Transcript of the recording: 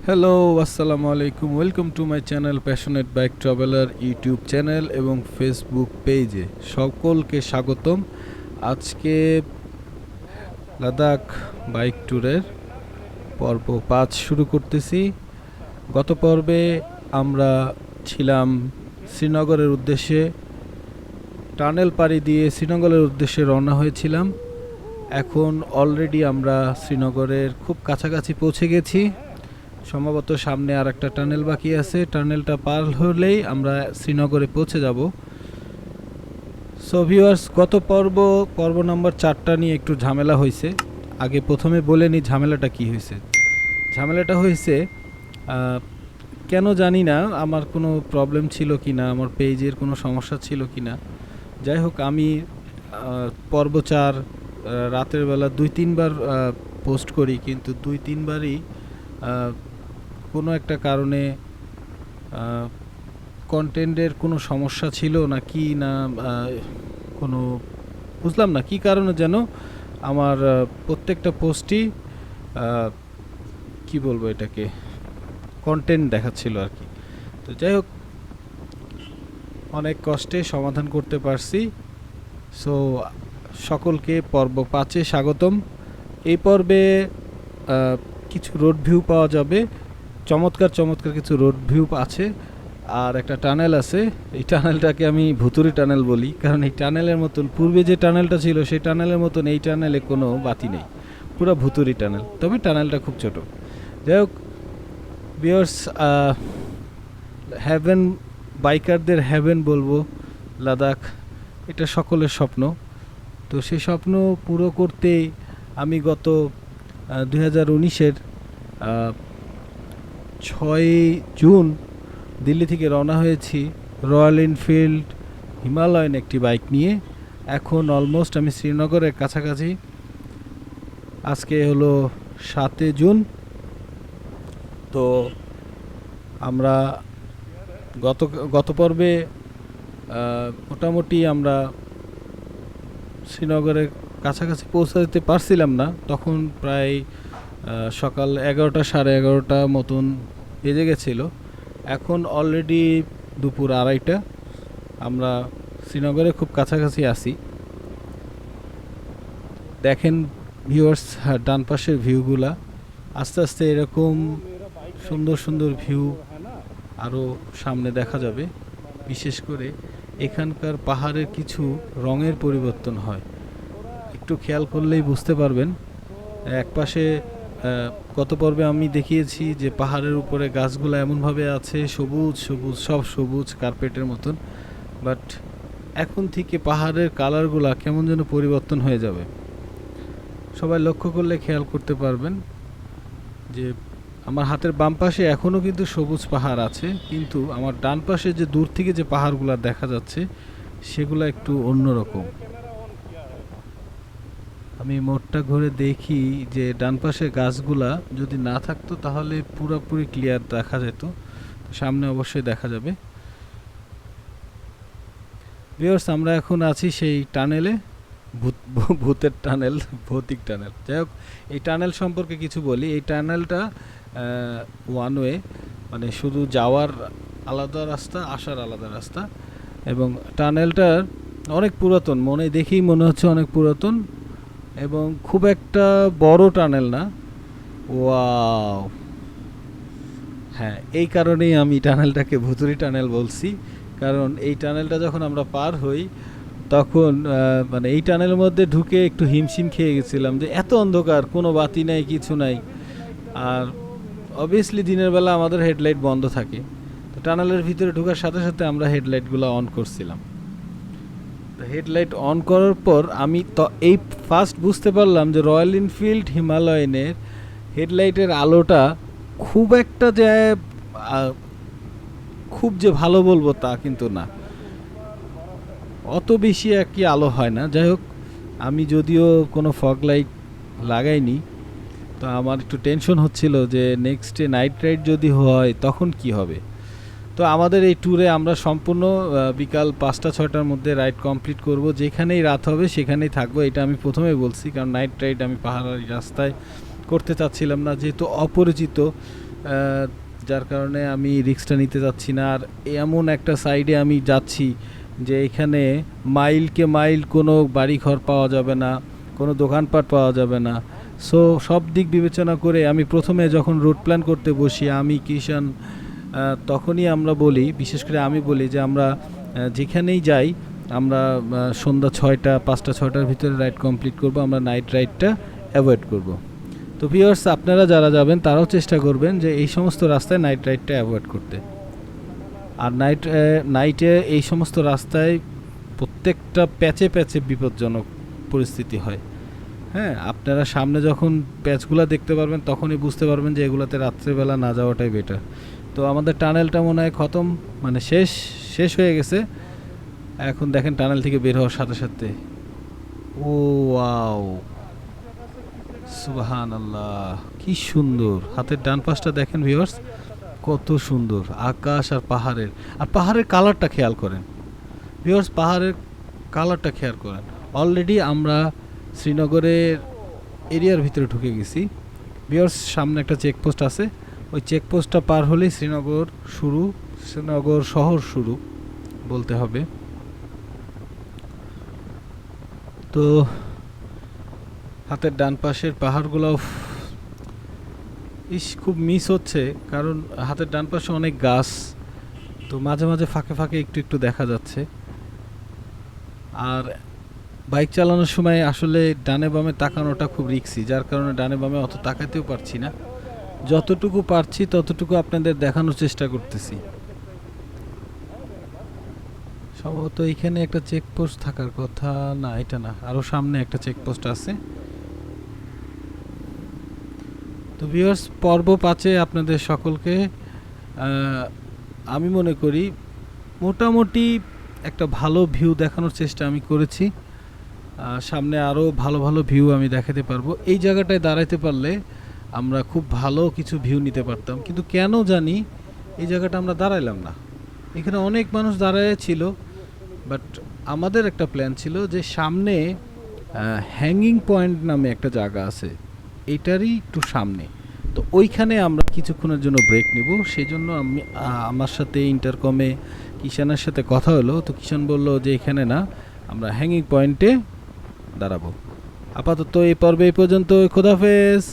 Hello, আসসালামু আলাইকুম। Welcome to my channel passionate bike traveller YouTube channel এবং Facebook পেজে সকলকে স্বাগতম। আজকে লাদাখ বাইক ট্যুরের পর্ব 5 শুরু করতেছি। গত পর্বে আমরা ছিলাম শ্রীনগরের উদ্দেশ্যে, টানেল পাড়ি দিয়ে শ্রীনগরের উদ্দেশ্যে রওনা হয়েছিলাম। এখন অলরেডি আমরা শ্রীনগরের খুব কাছাকাছি পৌঁছে গেছি। সম্ভবত সামনে আর একটা টানেল বাকি আছে, টানেলটা পার হলেই আমরা শ্রীনগরে পৌঁছে যাব। সো ভিউয়ার্স, গত পর্ব নাম্বার 4টা নিয়ে একটু ঝামেলা হয়েছে। আগে প্রথমে বলে নিই ঝামেলাটা কি হয়েছে। ঝামেলাটা হয়েছে কেন জানি না, আমার কোনো প্রবলেম ছিল কি না, আমার পেজের কোনো সমস্যা ছিল কি না। যাই হোক, আমি পর্ব 4 রাতের বেলা 2-3 বার পোস্ট করি, কিন্তু 2-3বারই কোনো একটা কারণে কন্টেন্টের কোনো সমস্যা ছিল না কি না, কোনো বুঝলাম না কি কারণে যেন আমার প্রত্যেকটা পোস্টই কি বলবো এটাকে কন্টেন্ট দেখাচ্ছিল আর কি। তো যাই হোক, অনেক কষ্টে সমাধান করতে পারছি। সো সকলকে পর্ব 5-এ স্বাগতম। এই পর্বে কিছু রোড ভিউ পাওয়া যাবে, চমৎকার কিছু রোড ভিউ আছে, আর একটা টানেল আছে। এই টানেলটাকে আমি ভুতুরি টানেল বলি, কারণ এই টানেলের মতন পূর্বে যে টানেলটা ছিল সেই টানেলের মতন এই টানেলে কোনো বাতি নেই, পুরো ভুতুরি টানেল, তবে টানেলটা খুব ছোট। যাই হোক ভিউয়ার্স, হ্যাভেন, বাইকারদের হ্যাভেন বলবো লাদাখ, এটা সকলের স্বপ্ন। তো সেই স্বপ্ন পুরো করতে আমি গত 2019-এর 6 জুন দিল্লি থেকে রওনা হয়েছি রয়্যাল এনফিল্ড হিমালয়ান একটি বাইক নিয়ে। এখন অলমোস্ট আমি শ্রীনগরের কাছাকাছি। আজকে হলো 7 জুন। তো আমরা গত পর্বে মোটামুটি আমরা শ্রীনগরের কাছাকাছি পৌঁছাতে পারছিলাম না, তখন প্রায় সকাল 11টা সাড়ে 11টা মতন বেজে গেছিলো। এখন অলরেডি দুপুর 2:30, আমরা শ্রীনগরে খুব কাছাকাছি আছি। দেখেন ভিউয়ার্স, ডান পাশের ভিউগুলা, আস্তে আস্তে এরকম সুন্দর সুন্দর ভিউ আরও সামনে দেখা যাবে। বিশেষ করে এখানকার পাহাড়ের কিছু রঙের পরিবর্তন হয়, একটু খেয়াল করলেই বুঝতে পারবেন। এক পাশে গত পর্বে আমি দেখিয়েছি যে পাহাড়ের উপরে গাছগুলো এমনভাবে আছে সবুজ সবুজ, সব সবুজ কার্পেটের মতন, বাট এখন থেকে পাহাড়ের কালারগুলা কেমন যেন পরিবর্তন হয়ে যাবে। সবাই লক্ষ্য করলে খেয়াল করতে পারবেন যে আমার হাতের বাম পাশে এখনও কিন্তু সবুজ পাহাড় আছে, কিন্তু আমার ডান পাশে যে দূর থেকে যে পাহাড়গুলো দেখা যাচ্ছে সেগুলো একটু অন্যরকম। আমি মোড়টা ঘুরে দেখি যে ডান পাশে গাছগুলা যদি না থাকতো তাহলে পুরোপুরি ক্লিয়ার দেখা যেত। সামনে অবশ্যই দেখা যাবে। ভিউয়ার্স, আমরা এখন আছি সেই টানেলে, ভূতের টানেল, ভৌতিক টানেল। যাই হোক, এই টানেল সম্পর্কে কিছু বলি। এই টানেলটা ওয়ান ওয়ে, মানে শুধু যাওয়ার আলাদা রাস্তা, আসার আলাদা রাস্তা, এবং টানেলটার অনেক পুরাতন, দেখেই মনে হচ্ছে অনেক পুরাতন, এবং খুব একটা বড় টানেল না। ওয়াও, হ্যাঁ, এই কারণেই আমি টানেলটাকে ভুতুরি টানেল বলছি, কারণ এই টানেলটা যখন আমরা পার হই তখন মানে এই টানেলের মধ্যে ঢুকে একটু হিমশিম খেয়ে গেছিলাম যে এত অন্ধকার, কোনো বাতি নাই, কিছু নাই। আর অবভিয়াসলি দিনের বেলা আমাদের হেডলাইট বন্ধ থাকে, তো টানেলের ভিতরে ঢোকার সাথে সাথে আমরা হেডলাইটগুলো অন করছিলাম। হেডলাইট অন করার পর আমি তো এই ফার্স্ট বুঝতে পারলাম যে রয়্যাল এনফিল্ড হিমালয়ানের হেডলাইটের আলোটা খুব একটা যে খুব যে ভালো বলবো তা কিন্তু না, অত বেশি একই আলো হয় না। যাই হোক, আমি যদিও কোনো ফগ লাইট লাগাইনি, তো আমার একটু টেনশন হচ্ছিল যে নেক্সট ডে নাইট রাইড যদি হয় তখন কি হবে। তো আমাদের এই ট্যুরে আমরা সম্পূর্ণ বিকাল 5টা-6টার মধ্যে রাইড কমপ্লিট করব। যেখানেই রাত হবে সেখানেই থাকবো, এটা আমি প্রথমেই বলছি, কারণ নাইট রাইড আমি পাহাড়ি রাস্তায় করতে চাচ্ছিলাম না, যেহেতু অপরিচিত, যার কারণে আমি রিস্কটা নিতে যাচ্ছি না। আর এমন একটা সাইডে আমি যাচ্ছি যে এখানে মাইলকে মাইল কোনো বাড়িঘর পাওয়া যাবে না, কোনো দোকানপাট পাওয়া যাবে না। সো সব দিক বিবেচনা করে আমি প্রথমে যখন রুট প্ল্যান করতে বসি, আমি কিষান, তখনই আমরা বলি, বিশেষ করে আমি বলি যে আমরা যেখানেই যাই আমরা সন্ধ্যা 6টা 5টা 6টার ভিতরে রাইড কমপ্লিট করব, আমরা নাইট রাইডটা অ্যাভয়েড করব। তো ভিউয়ার্স, আপনারা যারা যাবেন তারাও চেষ্টা করবেন যে এই সমস্ত রাস্তায় নাইট রাইডটা অ্যাভয়েড করতে। আর নাইটে এই সমস্ত রাস্তায় প্রত্যেকটা প্যাচে প্যাচে বিপজ্জনক পরিস্থিতি হয়। হ্যাঁ, আপনারা সামনে যখন প্যাচগুলো দেখতে পারবেন তখনই বুঝতে পারবেন যে এগুলাতে রাত্রেবেলা না যাওয়াটাই বেটার। তো আমাদের টানেলটা মনে হয় খতম, মানে শেষ হয়ে গেছে। এখন দেখেন টানেল থেকে বের হওয়ার সাথে সাথে, ও ওয়াও, সুবহানাল্লাহ, কি সুন্দর। হাতের ডান পাশটা দেখেন ভিউয়ার্স, কত সুন্দর আকাশ আর পাহাড়ের কালারটা খেয়াল করেন ভিউয়ার্স, পাহাড়ের কালারটা খেয়াল করেন। অলরেডি আমরা শ্রীনগরের এরিয়ার ভিতরে ঢুকে গেছি ভিউয়ার্স। সামনে একটা চেকপোস্ট আছে, ওই চেকপোস্টটা পার হলেই শ্রীনগর শহর শুরু বলতে হবে। তো হাতের ডান পাশের পাহাড়গুলো খুব মিস হচ্ছে, কারণ হাতের ডান পাশে অনেক গাছ, তো মাঝে মাঝে ফাঁকে ফাঁকে একটু দেখা যাচ্ছে। আর বাইক চালানোর সময় আসলে ডানে বামে তাকানোটা খুব রিস্কি, যার কারণে ডানে বামে অত তাকাতেও পারছি না। যতটুকু পারছি ততটুকু আপনাদের দেখানোর চেষ্টা করতেছি। সম্ভবত এখানে একটা চেকপোস্ট থাকার কথা, না এটা না, আরও সামনে একটা চেকপোস্ট আছে। তো ভিউয়ার্স, পর্ব 5-এ আপনাদের সকলকে আমি মনে করি মোটামুটি একটা ভালো ভিউ দেখানোর চেষ্টা আমি করেছি। সামনে আরও ভালো ভালো ভিউ আমি দেখাতে পারবো। এই জায়গাটায় দাঁড়াইতে পারলে আমরা খুব ভালো কিছু ভিউ নিতে পারতাম, কিন্তু কেন জানি এই জায়গাটা আমরা দাঁড়াইলাম না। এখানে অনেক মানুষ দাঁড়ায় ছিল, বাট আমাদের একটা প্ল্যান ছিল যে সামনে হ্যাঙ্গিং পয়েন্ট নামে একটা জায়গা আছে, এটারই একটু সামনে। তো ওইখানে আমরা কিছুক্ষণের জন্য ব্রেক নিব। সেই জন্য আমার সাথে ইন্টারকমে কিষানের সাথে কথা হলো। তো কিষান বলল যে এখানে না, আমরা হ্যাঙ্গিং পয়েন্টে দাঁড়াবো। আপাতত এই পর্বে এই পর্যন্ত, খোদাফেজ।